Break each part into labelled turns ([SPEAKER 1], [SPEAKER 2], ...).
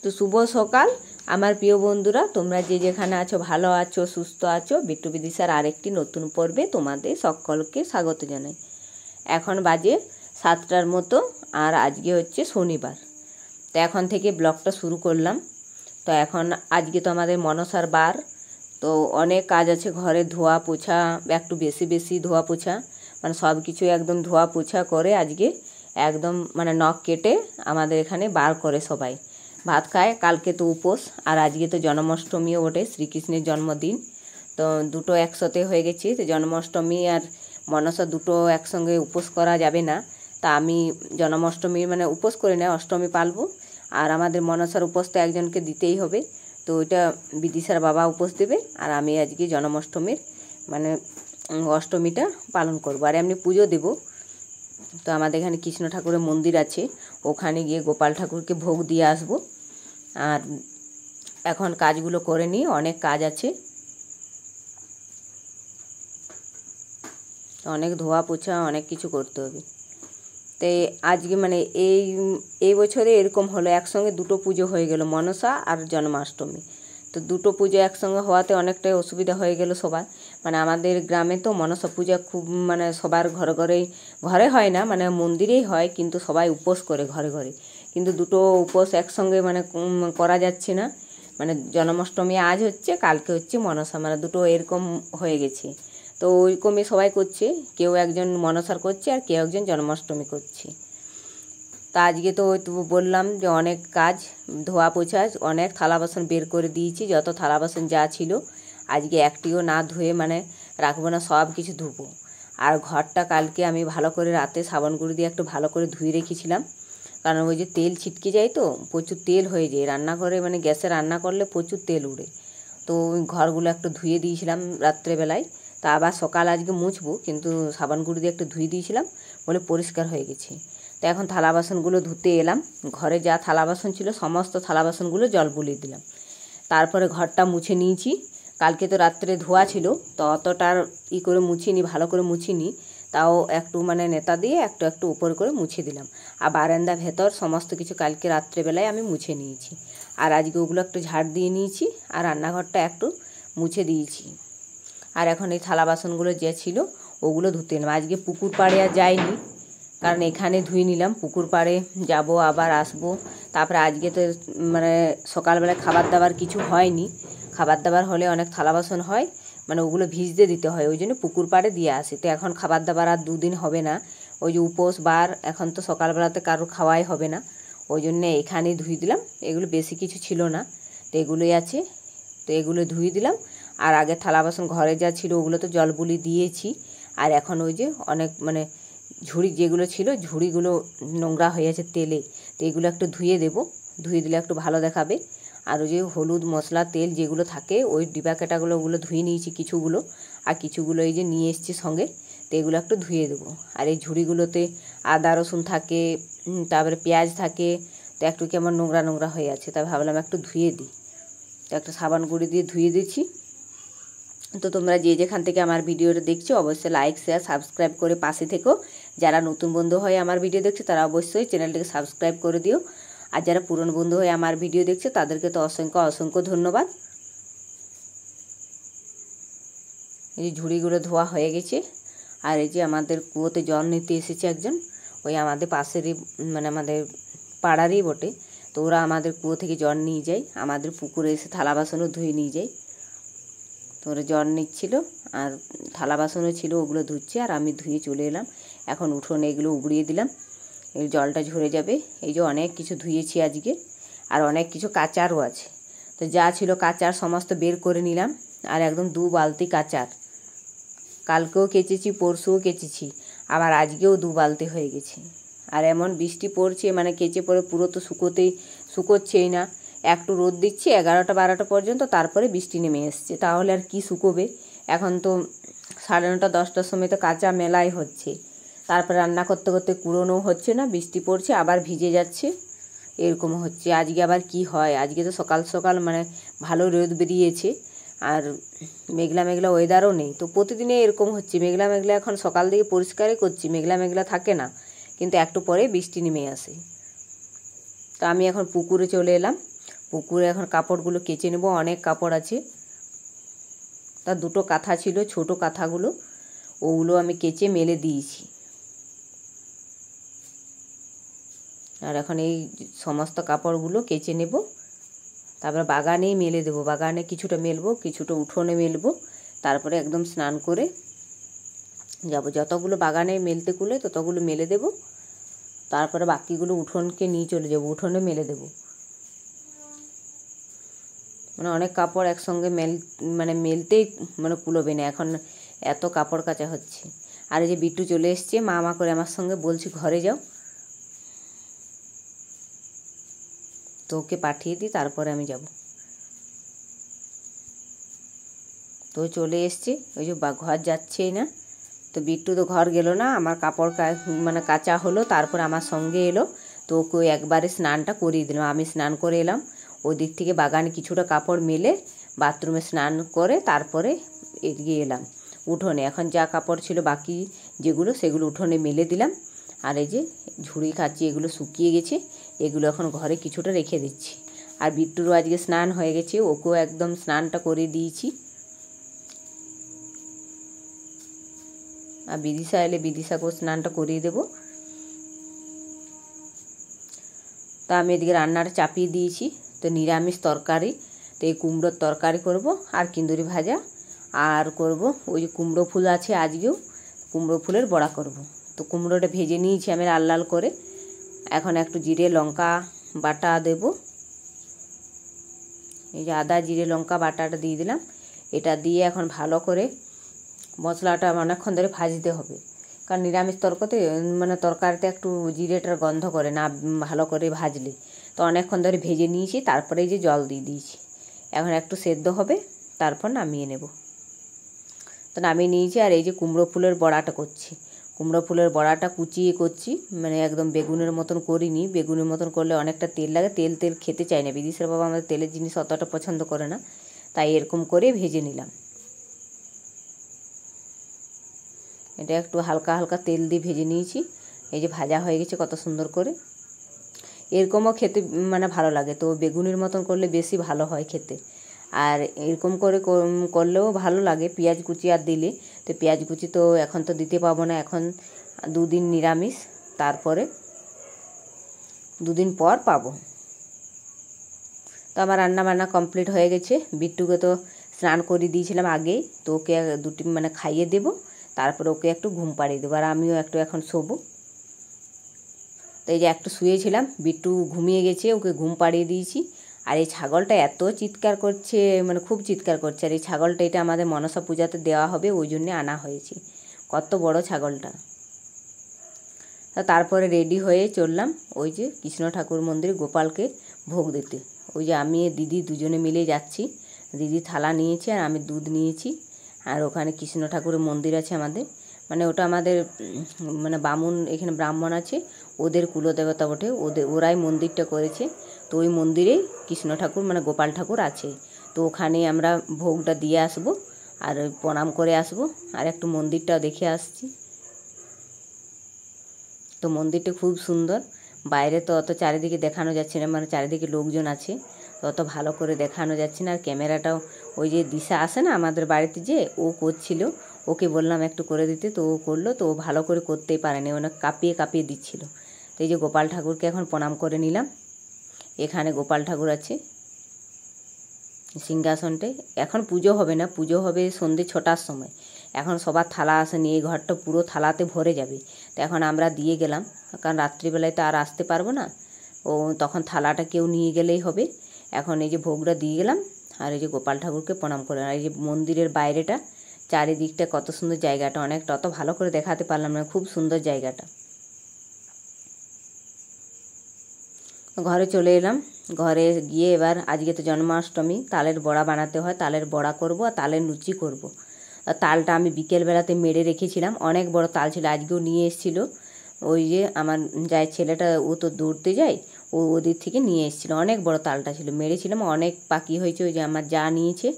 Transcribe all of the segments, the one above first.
[SPEAKER 1] তো শুভ সকাল আমার প্রিয় বন্ধুরা, তোমরা যে যেখানে আছো ভালো আছো, সুস্থ আছো। বিট্টু বিদিশার আরেকটি নতুন পর্বে তোমাদের সকলকে স্বাগত জানাই। এখন বাজে 7টার মতো, আর আজকে হচ্ছে শনিবার। তো এখন থেকে ব্লগটা শুরু করলাম। তো এখন আজকে তো আমাদের মনসার বার, তো অনেক কাজ আছে ঘরে, ধোয়া পোছা, একটু বেশি বেশি ধোয়া পোছা, মানে সব কিছু একদম ধোয়া পোছা করে আজকে একদম মানে নখ কেটে আমাদের এখানে বার করে সবাই ভাত খায়। কালকে তো উপোস, আর আজকে তো জন্মাষ্টমীও বটে, শ্রীকৃষ্ণের জন্মদিন। তো দুটো একসাথে হয়ে গেছে, তো জন্মাষ্টমী আর মনসা দুটো একসঙ্গে উপোস করা যাবে না। তা আমি জন্মাষ্টমী মানে উপোস করে না, অষ্টমী পালবো। আর আমাদের মনসার উপোস তো একজনকে দিতেই হবে, তো ওইটা বিদিশার বাবা উপোস দেবে, আর আমি আজকে জন্মাষ্টমীর মানে অষ্টমীটা পালন করব, আর এমনি পুজো দেব। তো আমাদের এখানে কৃষ্ণ ঠাকুরের মন্দির আছে, ওখানে গিয়ে গোপাল ঠাকুরকে ভোগ দিয়ে আসবো। আর এখন কাজগুলো করে নিই, অনেক কাজ আছে, অনেক ধোয়া পোছা, অনেক কিছু করতে হবে। তাই আজকে মানে এই বছরে এরকম হলো, একসঙ্গে দুটো পুজো হয়ে গেল, মনসা আর জন্মাষ্টমী। তো দুটো পুজো একসঙ্গে হওয়াতে অনেকটাই অসুবিধা হয়ে গেল সবার। মানে আমাদের গ্রামে তো মনসা পূজা খুব মানে সবার ঘরে হয় না, মানে মন্দিরেই হয়, কিন্তু সবাই উপোস করে ঘরে ঘরে। কিন্তু দুটো উপোস একসঙ্গে মানে করা যাচ্ছে না। মানে জন্মাষ্টমী আজ হচ্ছে, কালকে হচ্ছে মনসা, মানে দুটো এরকম হয়ে গেছে। তো ওইরকমই সবাই করছে, কেউ একজন মনসার করছে আর কেউ একজন জন্মাষ্টমী করছে। তা আজকে তো বললাম যে অনেক কাজ, ধোয়া পোছা, অনেক থালা বাসন বের করে দিয়েছি, যত থালা বাসন যা ছিল আজকে একটিও না ধুয়ে মানে রাখবো না, সব কিছু ধুবো। আর ঘরটা কালকে আমি ভালো করে রাতে সাবান গুঁড়ি দিয়ে একটু ভালো করে ধুয়ে রেখেছিলাম, কারণ ওই যে তেল ছিটকে যায়, তো প্রচুর তেল হয়ে যায় রান্নাঘরে, মানে গ্যাসে রান্না করলে প্রচুর তেল উড়ে। তো ওই ঘরগুলো একটু ধুয়ে দিয়েছিলাম রাত্রেবেলায়। তা আবার সকাল আজকে মুছবো, কিন্তু সাবান গুঁড়ি দিয়ে একটু ধুয়ে দিয়েছিলাম বলে পরিষ্কার হয়ে গেছে। তো এখন থালা বাসনগুলো ধুতে এলাম, ঘরে যা থালা বাসন ছিল সমস্ত থালা বাসনগুলো জল বুলিয়ে দিলাম। তারপরে ঘরটা মুছে নিয়েছি, কালকে তো রাত্রে ধোয়া ছিল, তো অতটার করে মুছিনি, ভালো করে মুছিনি, তাও একটু মানে নেতা দিয়ে একটু একটু উপর করে মুছে দিলাম। আর বারান্দা ভেতর সমস্ত কিছু কালকে রাত্রেবেলায় আমি মুছে নিয়েছি, আর আজকে ওগুলো একটু ঝাড় দিয়ে নিয়েছি, আর রান্নাঘরটা একটু মুছে দিয়েছি। আর এখন এই থালা বাসনগুলো যে ছিল ওগুলো ধুতে এলাম। আজকে পুকুর পাড়ে আর যাইনি, কারণ এখানে ধুয়ে নিলাম, পুকুর পাড়ে যাব আবার আসবো। তারপরে আজকে তো মানে সকালবেলায় খাবার দাবার কিছু হয়নি, খাবার দাবার হলে অনেক থালা বাসন হয়, মানে ওগুলো ভিজতে দিতে হয়, ওই জন্য পুকুর পাড়ে দিয়ে আসি। তো এখন খাবার দাবার আর 2 দিন হবে না, ওই যে উপোস বার, এখন তো সকালবেলাতে কারোর খাওয়াই হবে না, ওই জন্য এখানেই ধুয়ে দিলাম। এগুলো বেশি কিছু ছিল না, তো এগুলোই আছে, তো এগুলো ধুয়ে দিলাম। আর আগে থালা বাসন ঘরে যা ছিল ওগুলো তো জল বুলি দিয়েছি, আর এখন ওই যে অনেক মানে ঝুড়ি যেগুলো ছিল, ঝুড়িগুলো নোংরা হয়ে আছে তেলে, তো এগুলো একটু ধুয়ে দেবো, ধুয়ে দিলে একটু ভালো দেখাবে। আর ওই যে হলুদ মশলা তেল যেগুলো থাকে ওই ডিবা কাটাগুলো, ওগুলো ধুয়ে নিয়েছি কিছুগুলো, আর কিছুগুলো এই যে নিয়ে এসছি সঙ্গে, তো এগুলো একটু ধুয়ে দেবো। আর এই ঝুড়িগুলোতে আদা রসুন থাকে, তারপরে পেঁয়াজ থাকে, তো একটু কেমন নোংরা নোংরা হয়ে আছে, তাই ভাবলাম একটু ধুয়ে দিই, তো একটা সাবান গুঁড়ি দিয়ে ধুয়ে দিচ্ছি। তো তোমরা যে যেখান থেকে আমার ভিডিওটা দেখছো অবশ্যই লাইক শেয়ার সাবস্ক্রাইব করে পাশে থেকো। যারা নতুন বন্ধু হয়ে আমার ভিডিও দেখছো তারা অবশ্যই চ্যানেলটাকে সাবস্ক্রাইব করে দিও, আর যারা পুরনো বন্ধু হয়ে আমার ভিডিও দেখছো তাদেরকে তো অসংখ্য অসংখ্য ধন্যবাদ। এই যে ঝুড়িগুলো ধোয়া হয়ে গেছে, আর এই যে আমাদের কুয়োতে জল নিতে এসেছে একজন, ওই আমাদের পাশেরই মানে আমাদের পাড়ারই বটে, তো ওরা আমাদের কুয়ো থেকে জল নিয়ে যায়, আমাদের পুকুরে এসে থালা বাসনও ধুয়ে নিয়ে যায়। তো ওরা জল নিচ্ছিল, আর থালা বাসনও ছিল, ওগুলো ধুচ্ছে, আর আমি ধুয়ে চলে এলাম। এখন উঠোনে এগুলো উবড়িয়ে দিলাম, এই জলটা ঝরে যাবে। এই যে অনেক কিছু ধুয়েছি আজকে, আর অনেক কিছু কাচারও আছে, তো যা ছিল কাচার সমস্ত বের করে নিলাম, আর একদম 2 বালতি কাচার, কালকেও কেচেছি, পরশুও কেচেছি, আবার আজকেও 2 বালতি হয়ে গেছে। আর এমন বৃষ্টি পড়ছে, মানে কেচে পরে পুরো তো শুকোচ্ছেই না, একটু রোদ দিচ্ছে 11টা 12টা পর্যন্ত, তারপরে বৃষ্টি নেমে এসছে, তাহলে আর কি শুকোবে। এখন তো 9:30 10টার সময় তো কাঁচা মেলাই হচ্ছে, তারপরে রান্না করতে করতে কুড়োনো হচ্ছে না, বৃষ্টি পড়ছে আবার ভিজে যাচ্ছে, এরকম হচ্ছে। আজকে আবার কি হয়, আজকে তো সকাল সকাল মানে ভালো রোদ বেরিয়েছে, আর মেঘলা মেঘলা ওয়েদারও নেই, তো প্রতিদিনে এরকম হচ্ছে, মেঘলা মেঘলা। এখন সকাল দিকে পরিষ্কারই করছি, মেঘলা মেঘলা থাকে না, কিন্তু একটু পরে বৃষ্টি নেমে আসে। তো আমি এখন পুকুরে চলে এলাম। পুকুরে এখন কাপড়গুলো কেচে নেব, অনেক কাপড় আছে। তার দুটো কাঁথা ছিল, ছোট কাঁথাগুলো, ওগুলো আমি কেচে মেলে দিয়েছি। আর এখন এই সমস্ত কাপড়গুলো কেচে নেব, তারপরে বাগানেই মেলে দেবো। বাগানে কিছুটা মেলবো, কিছুটা উঠোনে মেলবো, তারপরে একদম স্নান করে যাব। যতগুলো বাগানে মেলতে কুলে ততগুলো মেলে দেব, তারপরে বাকিগুলো উঠোনকে নিয়ে চলে যাব, উঠোনে মেলে দেব। মানে অনেক কাপড় একসঙ্গে মেলতেই কুলোবে না, এখন এত কাপড় কাচা হচ্ছে। আর এই যে বিট্টু চলে এসছে মা করে আমার সঙ্গে, বলছি ঘরে যাও, তো ওকে পাঠিয়ে দিই, তারপরে আমি যাব। তো চলে এসছে, ওই যে ঘর যাচ্ছেই না। তো বিট্টু তো ঘর গেল না, আমার কাপড় কাচা হলো, তারপর আমার সঙ্গে এলো। তো ওকে একবারে স্নানটা করিয়ে দিলাম। আমি স্নান করে এলাম, ওই দিক থেকে বাগানে কিছুটা কাপড় মেলে বাথরুমে স্নান করে তারপরে এগিয়ে এলাম উঠোনে। এখন যা কাপড় ছিল বাকি যেগুলো, সেগুলো উঠোনে মেলে দিলাম। আর এই যে ঝুড়ি কাচি, এগুলো শুকিয়ে গেছে, এগুলো এখন ঘরে কিছুটা রেখে দিচ্ছি। আর বিট্টুরও আজকে স্নান হয়ে গেছে, ওকেও একদম স্নানটা করে দিয়েছি। আর বিদিশা এলে বিদিশাকেও স্নানটা করিয়ে দেবো। তা আমি এদিকে রান্নাটা চাপিয়ে দিয়েছি। তো নিরামিষ তরকারি, তো এই কুমড়োর তরকারি করব, আর কিন্দুরি ভাজা, আর করব ওই যে কুমড়ো ফুল আছে, আজকেও কুমড়ো ফুলের বড়া করব। তো কুমড়োটা ভেজে নিয়েছি আমি লাল লাল করে। এখন একটু জিরে লঙ্কা বাটা দেব, এই যে আদা জিরে লঙ্কা বাটাটা দিয়ে দিলাম। এটা দিয়ে এখন ভালো করে মশলাটা অনেকক্ষণ ধরে ভাজতে হবে, কারণ নিরামিষ তরকারিতে একটু জিরেটার গন্ধ করে না ভালো করে ভাজলে। তো অনেকক্ষণ ধরে ভেজে নিয়েছি, তারপরে এই যে জল দিয়ে দিয়েছি। এখন একটু সেদ্ধ হবে, তারপর নামিয়ে নেব। তো নামিয়ে নিয়েছি। আর এই যে কুমড়ো ফুলের বড়াটা করছি। কুমড়ো ফুলের বড়াটা কুচিয়ে করছি, একদম বেগুনের মতন করিনি। বেগুনের মতন করলে অনেকটা তেল লাগে, তেল খেতে চায় না বিদিশার বাবা, আমাদের তেলের জিনিস অতটা পছন্দ করে না, তাই এরকম করে ভেজে নিলাম। এটা একটু হালকা হালকা তেল দিয়ে ভেজে নিয়েছি। এই যে ভাজা হয়ে গেছে কত সুন্দর করে। এরকমও খেতে ভালো লাগে, তো বেগুনের মতন করলে বেশি ভালো হয় খেতে। আর এরকম করে করলেও ভালো লাগে, পেঁয়াজ কুচি আর দিলে। তো পেঁয়াজ কুচি তো এখন তো দিতে পাবো না, এখন 2 দিন নিরামিষ, তারপরে 2 দিন পর পাবো। তো আমার রান্না বান্না কমপ্লিট হয়ে গেছে। বিট্টুকে তো স্নান করে দিয়েছিলাম আগেই, তো ওকে দুটি খাইয়ে দেবো, তারপরে ওকে একটু ঘুম পাড়িয়ে দেবো, আর আমিও একটু এখন শোবো। তো এই যে একটু শুয়েছিলাম, বিট্টু ঘুমিয়ে গেছে, ওকে ঘুম পাড়িয়ে দিয়েছি। আর এই ছাগলটা এত চিৎকার করছে, খুব চিৎকার করছে। আর এই ছাগলটা এটা আমাদের মনসা পূজাতে দেওয়া হবে, ওই জন্যে আনা হয়েছে। কত বড় ছাগলটা। তারপরে রেডি হয়ে চললাম ওই যে কৃষ্ণ ঠাকুর মন্দির গোপালকে ভোগ দিতে। ওই যে আমি দিদি দুজনে মিলে যাচ্ছি। দিদি থালা নিয়েছে আর আমি দুধ নিয়েছি। আর ওখানে কৃষ্ণ ঠাকুরের মন্দির আছে আমাদের, ওটা আমাদের বামুন, এখানে ব্রাহ্মণ আছে, ওদের কুলদেবতা বটে, ওরাই মন্দিরটা করেছে। তো ওই মন্দিরেই কৃষ্ণ ঠাকুর গোপাল ঠাকুর আছে। তো ওখানে আমরা ভোগটা দিয়ে আসবো, আর প্রণাম করে আসবো, আর একটু মন্দিরটাও দেখে আসছি। তো মন্দিরটা খুব সুন্দর, বাইরে তো অত চারিদিকে দেখানো যাচ্ছে না, চারিদিকে লোকজন আছে, তো অত ভালো করে দেখানো যাচ্ছে না। আর ক্যামেরাটাও ওই যে দিশা আসে না আমাদের বাড়িতে, যে ও করছিল, ওকে বললাম একটু করে দিতে, তো ও করলো। তো ও ভালো করে করতেই পারেনি, অনেক কাঁপিয়ে কাঁপিয়ে দিচ্ছিল। তো এই যে গোপাল ঠাকুরকে এখন প্রণাম করে নিলাম। এখানে গোপাল ঠাকুর আছে সিংহাসনটায়। এখন পুজো হবে না, পুজো হবে সন্ধ্যে 6টার সময়। এখন সবার থালা আসেনি, এই ঘরটা পুরো থালাতে ভরে যাবে। তো এখন আমরা দিয়ে গেলাম, কারণ রাত্রিবেলায় তো আর আসতে পারবো না, ও তখন থালাটা কেউ নিয়ে গেলেই হবে। এখন এই যে ভোগটা দিয়ে গেলাম, আর এই যে গোপাল ঠাকুরকে প্রণাম করে। আর এই যে মন্দিরের বাইরেটা, চারিদিকটা কত সুন্দর, জায়গাটা অনেকটা অত ভালো করে দেখাতে পারলাম না, খুব সুন্দর জায়গাটা। ঘরে চলে এলাম। ঘরে গিয়ে এবার আজকে তো জন্মাষ্টমী, তালের বড়া বানাতে হয়, তালের বড়া করব আর তালের লুচি করব। আর তালটা আমি বিকেলবেলাতে মেরে রেখেছিলাম, অনেক বড় তাল ছিল, আজকেও নিয়ে এসেছিলো। ওই যে আমার যাই ছেলেটা, ও তো দৌড়তে যায়, ও ওদের থেকে নিয়ে এসেছিলো, অনেক বড় তালটা ছিল, মেরেছিলাম, অনেক পাকি হয়েছে। ওই যে আমার যা নিয়েছে।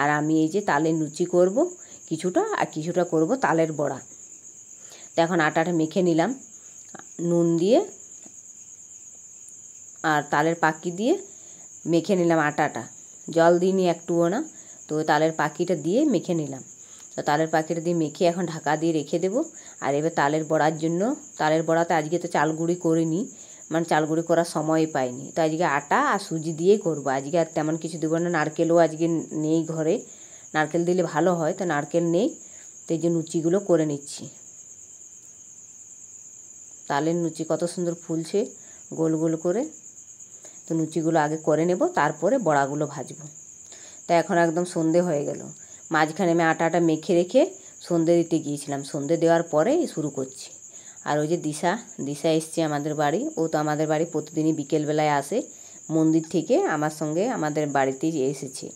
[SPEAKER 1] আর আমি এই যে তালের লুচি করব কিছুটা, আর কিছুটা করব তালের বড়া। তো এখন আটাটা মেখে নিলাম নুন দিয়ে, আর তালের পাকি দিয়ে মেখে নিলাম আটাটা, জল দিইনি একটুও না। তো তালের পাকিটা দিয়ে মেখে নিলাম। তো তালের পাকিটা দিয়ে মেখে এখন ঢাকা দিয়ে রেখে দেবো। আর এবার তালের বড়ার জন্য, তালের বড়াতে আজকে তো চাল গুঁড়ি করিনি, মানে চাল গুঁড়ি করার সময় পাইনি, তো আজকে আটা আর সুজি দিয়েই করবো। আজকে আর তেমন কিছু দেবো না, নারকেলও আজকে নেই ঘরে, নারকেল দিলে ভালো হয়, তো নারকেল নেই। তো এই যে লুচিগুলো করে নিচ্ছি। তালের লুচি কত সুন্দর ফুলছে গোল গোল করে। তো লুচিগুলো আগে করে নেব, তারপরে বড়াগুলো ভাজবো। তা এখন একদম সন্ধে হয়ে গেল। মাঝখানে আমি আটাটা মেখে রেখে সন্ধে দিতে গিয়েছিলাম, সন্ধে দেওয়ার পরে শুরু করছি। আর ওই যে দিশা এসছে আমাদের বাড়ি, ও তো আমাদের বাড়ি প্রতিদিনই বিকেলবেলায় আসে, মন্দির থেকে আমার সঙ্গে আমাদের বাড়িতেই এসেছে।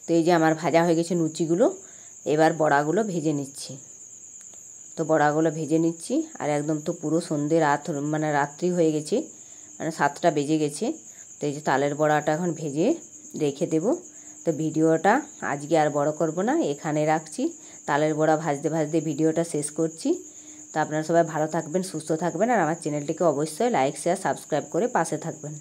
[SPEAKER 1] তো এই যে আমার ভাজা হয়ে গেছে লুচিগুলো, এবার বড়াগুলো ভেজে নিচ্ছি। তো বড়াগুলো ভেজে নিচ্ছি। আর একদম তো পুরো সন্ধে মানে রাত্রি হয়ে গেছে, মানে 7টা বেজে গেছে। তো এই যে তালের বড়াটা এখন ভেজে রেখে দেব। তো ভিডিওটা আজকে আর বড় করব না, এখানে রাখছি। তালের বড়া ভাজতে ভাজতে ভিডিওটা শেষ করছি। তো আপনারা সবাই ভালো থাকবেন, সুস্থ থাকবেন, আর আমার চ্যানেলটিকে অবশ্যই লাইক শেয়ার সাবস্ক্রাইব করে পাশে থাকবেন।